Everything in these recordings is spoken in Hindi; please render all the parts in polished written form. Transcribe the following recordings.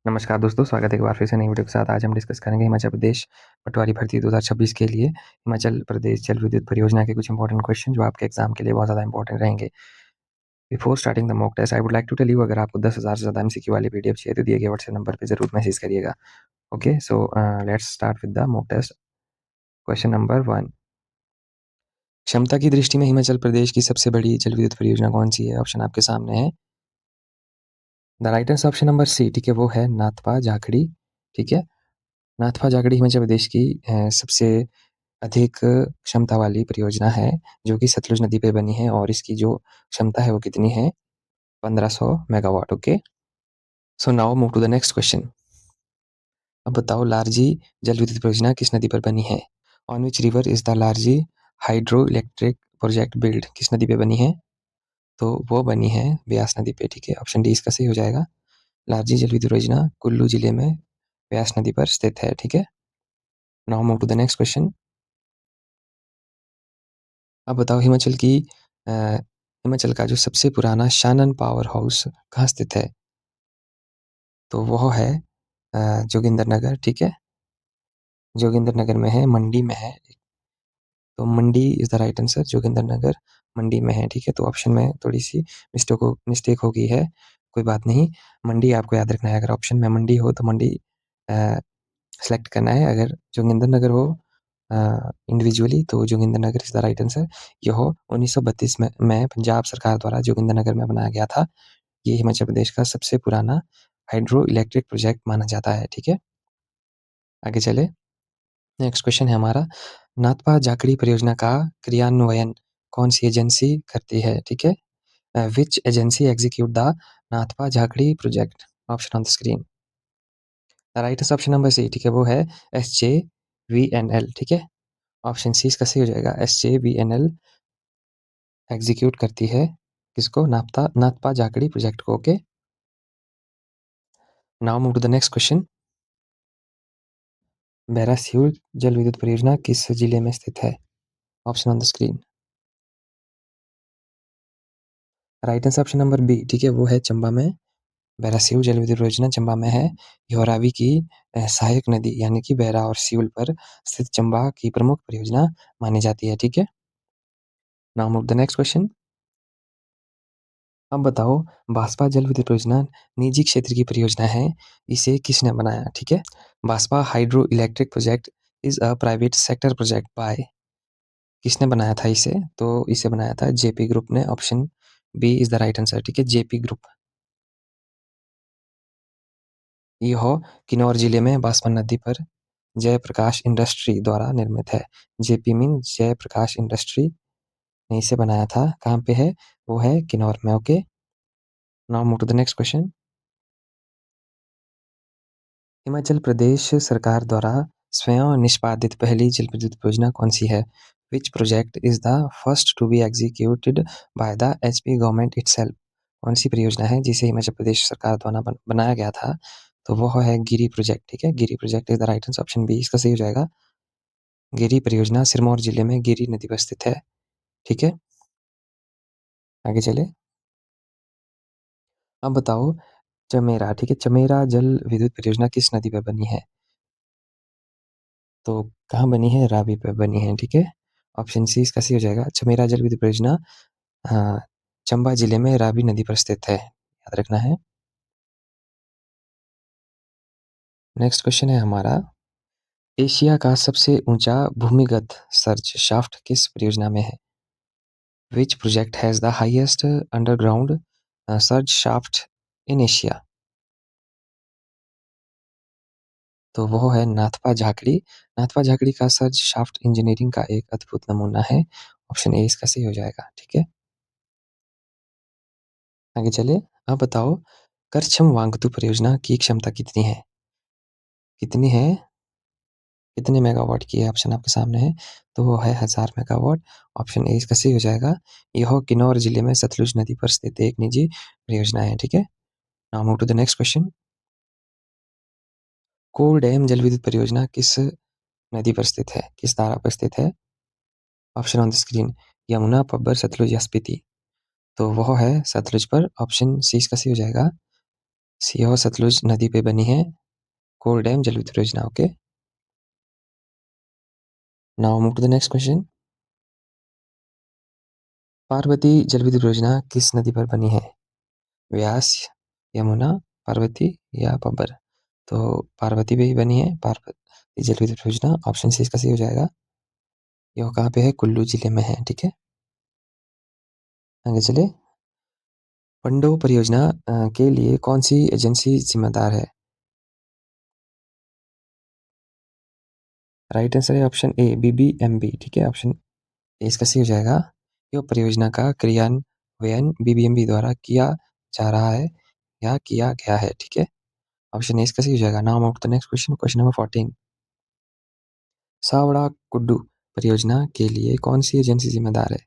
नमस्कार दोस्तों, स्वागत है एक बार फिर से नई वीडियो के साथ। आज हम डिस्कस करेंगे हिमाचल प्रदेश पटवारी भर्ती 2026 के लिए हिमाचल प्रदेश जल विद्युत परियोजना के कुछ इंपॉर्टेंट क्वेश्चन जो आपके एग्जाम के लिए बहुत ज़्यादा इंपॉर्टेंट रहेंगे। Before starting the mock test I would like to tell you, अगर आपको 10,000 से ज़्यादा एमसीक्यू वाली पीडीएफ चाहिए तो दिए गए व्हाट्सएप नंबर पर जरूर मैसेज करिएगा। Okay, so let's start with the mock test. Question number 1, क्षमता की दृष्टि में हिमाचल प्रदेश की सबसे बड़ी जल विद्युत परियोजना कौन सी है? ऑप्शन आपके सामने है। The right answer option number C, ठीक है, वो है नाथपा जाखड़ी। ठीक है, नाथपा जाखड़ी हिमाचल प्रदेश की सबसे अधिक क्षमता वाली परियोजना है जो कि सतलुज नदी पे बनी है और इसकी जो क्षमता है वो कितनी है? 1500 megawatt. Okay, so now move to the next question. अब बताओ, लारजी जल विद्युत परियोजना किस नदी पर बनी है? On which river is the Larji hydro electric project build? किस नदी पे बनी है? तो वो बनी है ब्यास नदी पे। ठीक है, ऑप्शन डी इसका सही हो जाएगा। लारजी जल विद्युत परियोजना कुल्लू जिले में ब्यास नदी पर स्थित है। ठीक है, now move to the next question. अब बताओ, हिमाचल का जो सबसे पुराना शानन पावर हाउस कहाँ स्थित है? तो वो है जोगिंदरनगर। ठीक है, जोगिंदरनगर में है, मंडी में है। तो Mandi is the right answer, Jogindernagar Mandi में है। ठीक है, तो ऑप्शन में थोड़ी सी मिस्टेक हो गई है, कोई बात नहीं। मंडी आपको याद रखना है, अगर ऑप्शन में मंडी हो तो मंडी सेलेक्ट करना है, अगर जोगिंदरनगर हो इंडिविजुअली तो Jogindernagar is the right answer. यह 1932 में पंजाब सरकार द्वारा जोगिंदरनगर में बनाया गया था। ये हिमाचल प्रदेश का सबसे पुराना हाइड्रो इलेक्ट्रिक प्रोजेक्ट माना जाता है। ठीक है, आगे चले। नेक्स्ट क्वेश्चन है हमारा, नाथपा जाखड़ी परियोजना का क्रियान्वयन कौन सी एजेंसी करती है? ठीक है, which agency execute the Nathpa Jhakri project? Option on the screen. Right option number C, ठीक है, वो है SJVNL। ठीक है, ऑप्शन सी इसका सही हो जाएगा। SJVNL एग्जीक्यूट करती है किसको? नाथपा जाखड़ी प्रोजेक्ट को। Okay, now move to the next question. Bairasiul जल विद्युत परियोजना किस जिले में स्थित है? Option on the screen. Right answer option number B, ठीक है, वो है चंबा में। बैरासियूल जल विद्युत परियोजना चंबा में है। यह रावी की सहायक नदी यानी कि बैरा और सियूल पर स्थित चंबा की प्रमुख परियोजना मानी जाती है। ठीक है, now move the next question. अब बताओ, बास्पा जल विद्युत परियोजना निजी क्षेत्र की परियोजना है, इसे किसने बनाया? ठीक है, Baspa hydro electric project is a private sector project by, किसने बनाया था इसे? तो इसे बनाया था जेपी ग्रुप ने। Option B is the right answer. ठीक है, जेपी ग्रुप। यह किन्नौर जिले में बासवन नदी पर जयप्रकाश इंडस्ट्री द्वारा निर्मित है। जेपी मीन जयप्रकाश इंडस्ट्री ने इसे बनाया था। कहाँ पे है? वो है किन्नौर में। Okay, now move to the next question. Himachal Pradesh सरकार द्वारा स्वयं निष्पादित पहली जल विद्युत परियोजना कौन सी है? Which project is the first to be executed by the HP government itself? कौन सी परियोजना है जिसे हिमाचल प्रदेश सरकार द्वारा बनाया गया था? तो वो है गिरी प्रोजेक्ट। ठीक है, Giri project is the right answer, option B इसका सही हो जाएगा। गिरी परियोजना सिरमौर जिले में गिरी नदी पर स्थित है। ठीक है, आगे चले। अब बताओ, चमेरा, ठीक है, चमेरा जल विद्युत परियोजना किस नदी पर बनी है? तो कहाँ बनी है? रावी पे बनी है। ठीक है, ऑप्शन सी इसका सही हो जाएगा। चमेरा जल विद्युत परियोजना हाँ, चंबा जिले में रावी नदी पर स्थित है, याद रखना है। नेक्स्ट क्वेश्चन है हमारा, एशिया का सबसे ऊंचा भूमिगत सर्च शाफ्ट किस परियोजना में है? Which project has the highest underground search shaft in Asia? तो वो है नाथपा झाकड़ी। नाथपा झाकड़ी का सर्च शाफ्ट इंजीनियरिंग का एक अद्भुत नमूना है। ऑप्शन ए इसका सही हो जाएगा। ठीक है, आगे चले। अब बताओ, करछम वांगतू परियोजना की क्षमता कितनी है? कितनी है? कितने मेगावाट की है? ऑप्शन आपके सामने है, तो वो है 1000 मेगावाट। ऑप्शन ए इसका सही हो जाएगा। यह किन्नौर जिले में सतलुज नदी पर स्थित एक निजी परियोजना है। ठीक है, now move to the next question. Kol dam जल विद्युत परियोजना किस नदी पर स्थित है? किस धारा पर स्थित है? Option on the screen. Yamuna, Pabbar, Sutlej या स्पीति? तो वह है सतलुज पर। ऑप्शन सी इसका सही हो जाएगा। सीहोर सतलुज नदी पे बनी है कोल डैम जल विद्युत परियोजना। Okay, now move to the next question. Parvati जल विद्युत परियोजना किस नदी पर बनी है? व्यास, यमुना, पार्वती या पब्बर? तो पार्वती पे ही बनी है पार्वती जल विद्युत परियोजना। ऑप्शन सी इसका सही हो जाएगा। यह कहाँ पे है? कुल्लू जिले में है। ठीक है, आगे चले। पंडो परियोजना के लिए कौन सी एजेंसी जिम्मेदार है? राइट आंसर है ऑप्शन ए बीबीएमबी। ठीक है, ऑप्शन ए इसका सही हो जाएगा। यह परियोजना का क्रियान्वयन बीबीएमबी द्वारा किया जा रहा है या किया गया है। ठीक है, ऑप्शन ए इसका सही हो जाएगा। Now move to the next question, question number 14। Sawra Kuddu परियोजना के लिए कौन सी एजेंसी जिम्मेदार है?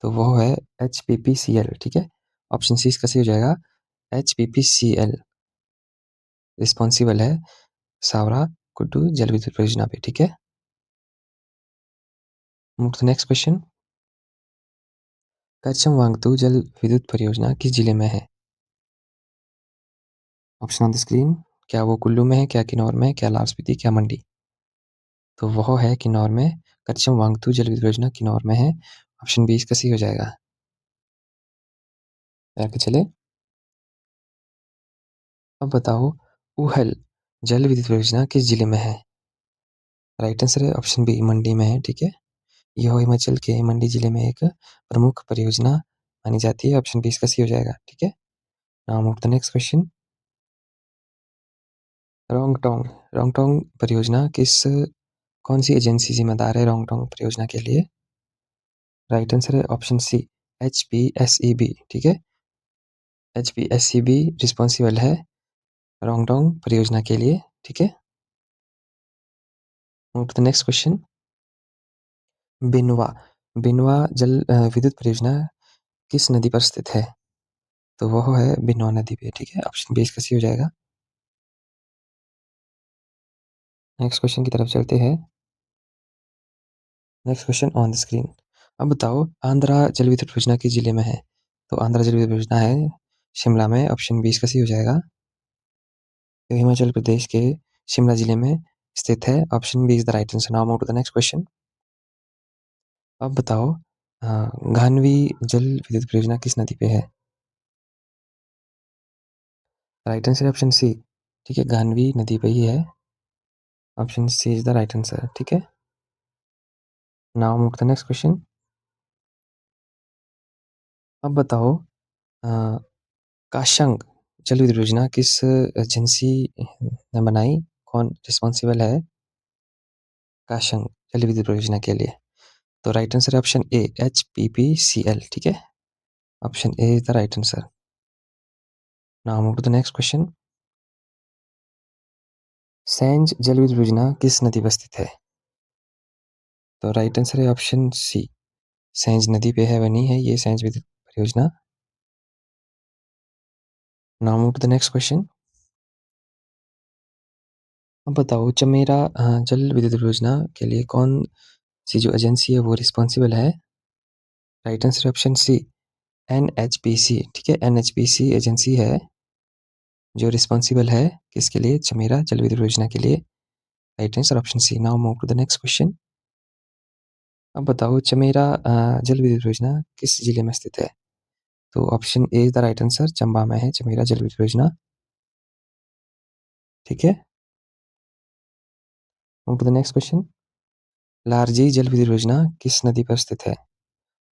तो वो है HPPCL। ठीक है, ऑप्शन सी इसका सही हो जाएगा। HPPCL रिस्पॉन्सिबल है सावरा कुड्डू जल विद्युत परियोजना पे। ठीक है, move to the next question. Karcham Wangtoo जल विद्युत परियोजना किस जिले में है? Option on the screen. क्या वो कुल्लू में है, क्या किन्नौर में, क्या लाहौल स्पीति, क्या मंडी? तो वह है किन्नौर में। करचम वांगतू जल विद्युत परियोजना किन्नौर में है। ऑप्शन बी इसका सही हो जाएगा। आगे चले। अब बताओ, उहल जल विद्युत परियोजना किस जिले में है? राइट आंसर है ऑप्शन बी मंडी में है। ठीक है, यह हिमाचल के मंडी जिले में एक प्रमुख परियोजना मानी जाती है। ऑप्शन बी इसका सही हो जाएगा। ठीक है, now move to the next question. Rongtong Rongtong परियोजना कौन सी एजेंसी जिम्मेदार है रोंगटोंग परियोजना के लिए? राइट आंसर है ऑप्शन सी HPSEB। ठीक है, HPSEB रिस्पॉन्सिबल है रोंगटोंग परियोजना के लिए। ठीक है, move to the next question. Binwa Binwa जल विद्युत परियोजना किस नदी पर स्थित है? तो वह है बिनवा नदी पे। ठीक है, ऑप्शन बी इसका सही हो जाएगा। नेक्स्ट क्वेश्चन की तरफ चलते हैं। Next question on the screen. अब बताओ, आंध्रा जल विद्युत परियोजना किस जिले में है? तो आंध्रा जल विद्युत परियोजना है शिमला में। ऑप्शन बी इसका सही हो जाएगा। तो हिमाचल प्रदेश के शिमला जिले में स्थित है। Option B is the right answer. Now move to the next question. अब बताओ, गानवी जल विद्युत परियोजना किस नदी पे है? Right answer option C. ठीक है, गानवी नदी पे ही है। Option C is the right answer. ठीक है, now move to the next question. अब बताओ, काशंग जल विद्युत योजना किस एजेंसी ने बनाई? कौन रिस्पॉन्सिबल है काशंग जल विद्युत परियोजना के लिए? तो राइट आंसर है ऑप्शन ए HPPCL। ठीक है, option A is the right answer. Now move to the next question. Sainj जल विद्युत योजना किस नदी पर स्थित है? तो राइट आंसर है ऑप्शन सी। सैंज नदी पे है बनी है ये सैंज विद्युत परियोजना। Now move to the next question. अब बताओ, चमेरा जल विद्युत परियोजना के लिए कौन सी जो एजेंसी है वो रिस्पॉन्सिबल है? Right answer option C NHPC। ठीक है, NHPC एजेंसी है जो रिस्पॉन्सिबल है किसके लिए? चमेरा जल विद्युत परियोजना के लिए। Right answer option C. Now move to the next question. अब बताओ, चमेरा जल विद्युत परियोजना किस जिले में स्थित है? तो option A is the right answer. Chamba में है चमेरा जल विद्युत परियोजना। ठीक है, move to the next question. Larji जल विद्युत परियोजना किस नदी पर स्थित है?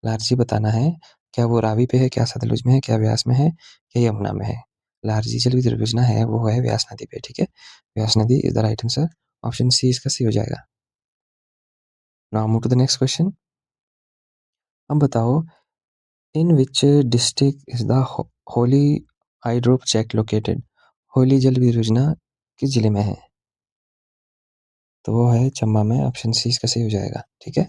लारजी बताना है। क्या वो रावी पे है, क्या सतलुज में है, क्या व्यास में है, क्या यमुना में है? लारजी जल विद्युत परियोजना है वो है व्यास नदी पे। ठीक है, व्यास नदी is the right answer. Option C इसका सही हो जाएगा। Now move to the next question. अब बताओ, in which district is the Holi hydro project located? Holi जल विद्युत योजना किस जिले में है? तो वो है चंबा में। ऑप्शन सी इसका सही हो जाएगा। ठीक है,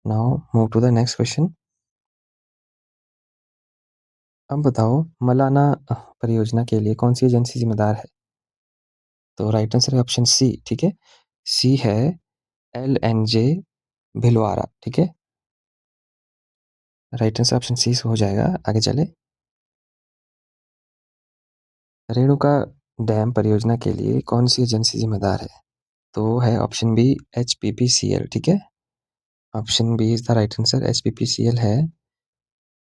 now move to the next question. अब बताओ, मलाना परियोजना के लिए कौन सी एजेंसी जिम्मेदार है? तो राइट आंसर है ऑप्शन सी। ठीक है, सी है LNJ भिलवाड़ा। ठीक है, राइट आंसर ऑप्शन सी हो जाएगा। आगे चले। रेणुका डैम परियोजना के लिए कौन सी एजेंसी जिम्मेदार है? तो है ऑप्शन बी HPPCL, ठीक है। Option B is the right answer. HPPCL है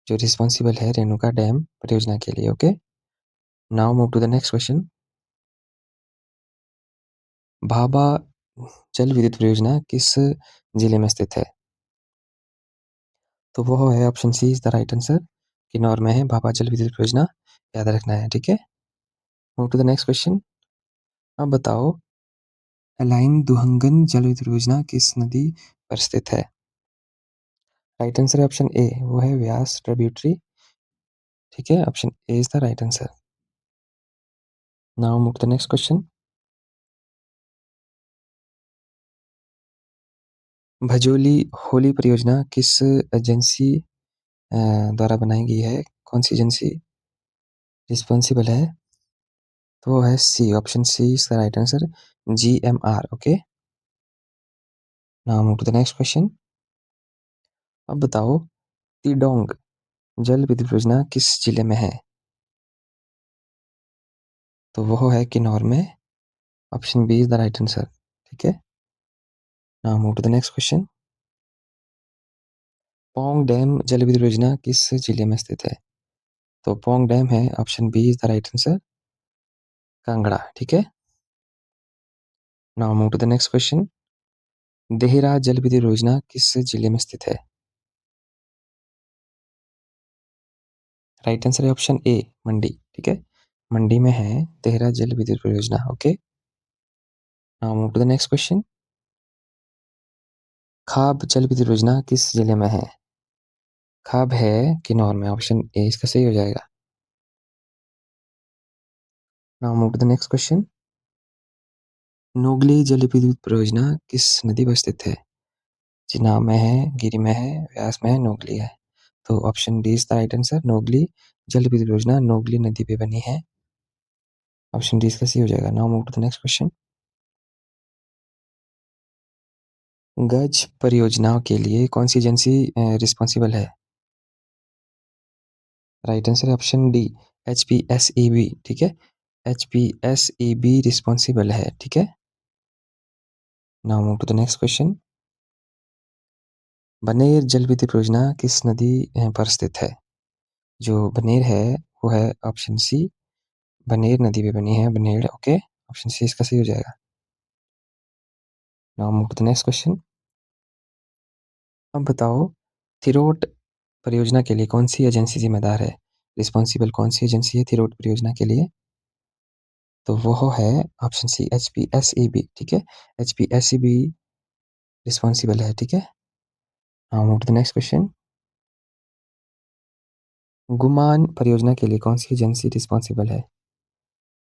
जो रिस्पॉन्सिबल है रेणुका डैम परियोजना के लिए। Okay, now move to the next question. Bhabha जल विद्युत परियोजना किस जिले में स्थित है? तो वो है option C is the right answer. Kinnaur में है भाभा जल विद्युत परियोजना, याद रखना है, ठीक है। Move to the next question. अब बताओ, एलाइन दुहंगन जल विद्युत परियोजना किस नदी पर स्थित है? राइट आंसर है ऑप्शन ए, वो है व्यास ट्रिब्यूटरी, ठीक है। Option A is the right answer. Now move to the next question. Bhajoli Holi परियोजना किस एजेंसी द्वारा बनाई गई है? कौन सी एजेंसी रिस्पॉन्सिबल है? तो वो है C, option C is the right answer, GMR। Okay, now move to the next question. अब बताओ, तिडोंग जल विद्युत परियोजना किस जिले में है? तो वो है किन्नौर में। Option B is the right answer, ठीक है। Now move to the next question. Pong dam जल विद्युत परियोजना किस जिले में स्थित है? तो पोंग डैम है, option B is the right answer, Kangra, ठीक है। Now move to the next question. Dehra जल विद्युत परियोजना किस जिले में स्थित है? राइट आंसर है ऑप्शन ए, मंडी, ठीक है। मंडी में है देहरा जल विद्युत परियोजना। Okay, now move to the next question. Khab जल विद्युत परियोजना किस जिले में है? खाब है किन्नौर में, ऑप्शन ए इसका सही हो जाएगा। Now move to the next question. Nogli जल विद्युत परियोजना किस नदी पर स्थित है? चिनाब में है, गिरी में है, व्यास में है, नोगली है। तो option D is the right answer. Nogli जल विद्युत परियोजना नोगली नदी पे बनी है। ऑप्शन डी इसका सही हो जाएगा। Now move to the next question. Gaj परियोजना के लिए कौन सी एजेंसी रिस्पॉन्सिबल है? राइट आंसर है ऑप्शन डी, HPSEB, ठीक है। HPSEB रिस्पॉन्सिबल है, ठीक है। Now move to the next question. Baner जल विद्युत परियोजना किस नदी पर स्थित है? जो बनेर है वो है ऑप्शन सी, बनेर नदी पे बनी है, बनेर। ओके, ऑप्शन सी इसका सही हो जाएगा। Now move to the next question. अब बताओ, थिरोट परियोजना के लिए कौन सी एजेंसी जिम्मेदार है? रिस्पॉन्सिबल कौन सी एजेंसी है थिरोट परियोजना के लिए? तो वो है ऑप्शन सी, HPSEB, ठीक है। HPSEB रिस्पॉन्सिबल है, ठीक है। Now move to the next question. Gumman परियोजना के लिए कौन सी एजेंसी रिस्पॉन्सिबल है?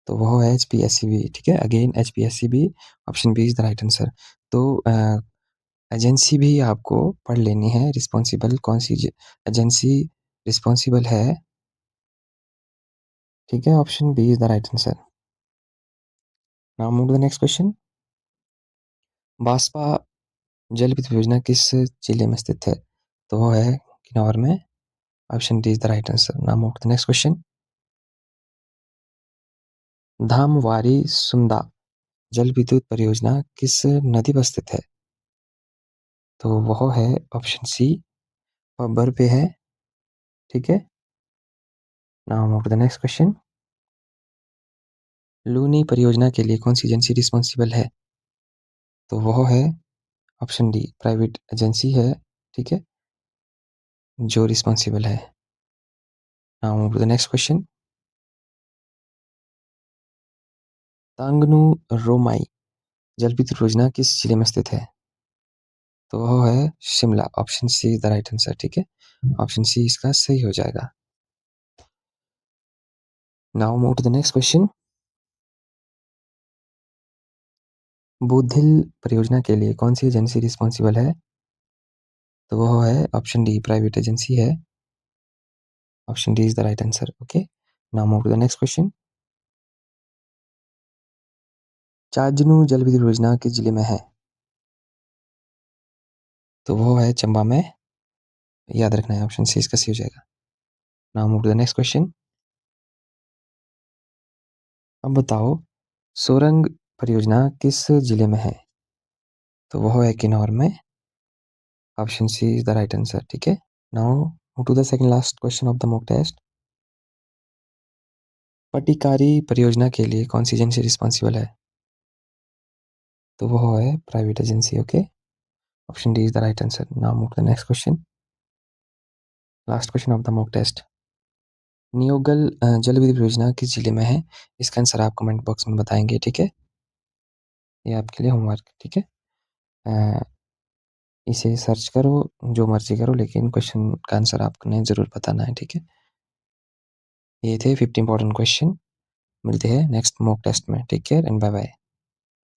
तो वो है HPSEB, ठीक है। Again HPSEB, option B is the right answer. तो एजेंसी भी आपको पढ़ लेनी है, रिस्पॉन्सिबल कौन सी एजेंसी रिस्पॉन्सिबल है, ठीक है। Option B is the right answer. Now move to the next question. Baspa जल विद्युत परियोजना किस जिले में स्थित है? तो वो है किन्नौर में। Option D is the right answer. Now move to the next question. Dhamwari Sunda जल विद्युत परियोजना किस नदी पर स्थित है? तो वो है ऑप्शन सी, पब्बर पे है, ठीक है। Now move to the next question. Luni परियोजना के लिए कौन सी एजेंसी रिस्पॉन्सिबल है? तो वो है ऑप्शन डी, प्राइवेट एजेंसी है, ठीक है, जो रिस्पॉन्सिबल है। Now move to the next question. Tangnu Romai जल विद्युत परियोजना किस जिले में स्थित है? तो वो है Shimla, option C is the right answer, ठीक है। ऑप्शन सी इसका सही हो जाएगा। Now move to the next question. Budhil परियोजना के लिए कौन सी एजेंसी रिस्पॉन्सिबल है? तो वो है ऑप्शन डी, प्राइवेट एजेंसी है। Option D is the right answer. Okay, now move to the next question. Chanju जल विद्युत परियोजना किस जिले में है? तो वो है चंबा में, याद रखना है, ऑप्शन सी इसका सी हो जाएगा। Now move to the next question. अब बताओ सोरंग परियोजना किस जिले में है? तो वो है किन्नौर में। Option C is the right answer, ठीक है। Now move to the second last question of the mock test. Patikari परियोजना के लिए कौन सी एजेंसी रिस्पॉन्सिबल है? तो वो है private agency, okay. Option D is the right answer. Now move to the next question, last question of the mock test. Neogal जल विद्युत परियोजना किस जिले में है? इसका आंसर आप कमेंट बॉक्स में बताएंगे, ठीक है। ये आपके लिए होमवर्क, ठीक है। इसे सर्च करो, जो मर्जी करो, लेकिन क्वेश्चन का आंसर आपने ज़रूर बताना है, ठीक है। ये थे 50 इंपॉर्टेंट क्वेश्चन। मिलते हैं नेक्स्ट मॉक टेस्ट में। Take care and bye bye.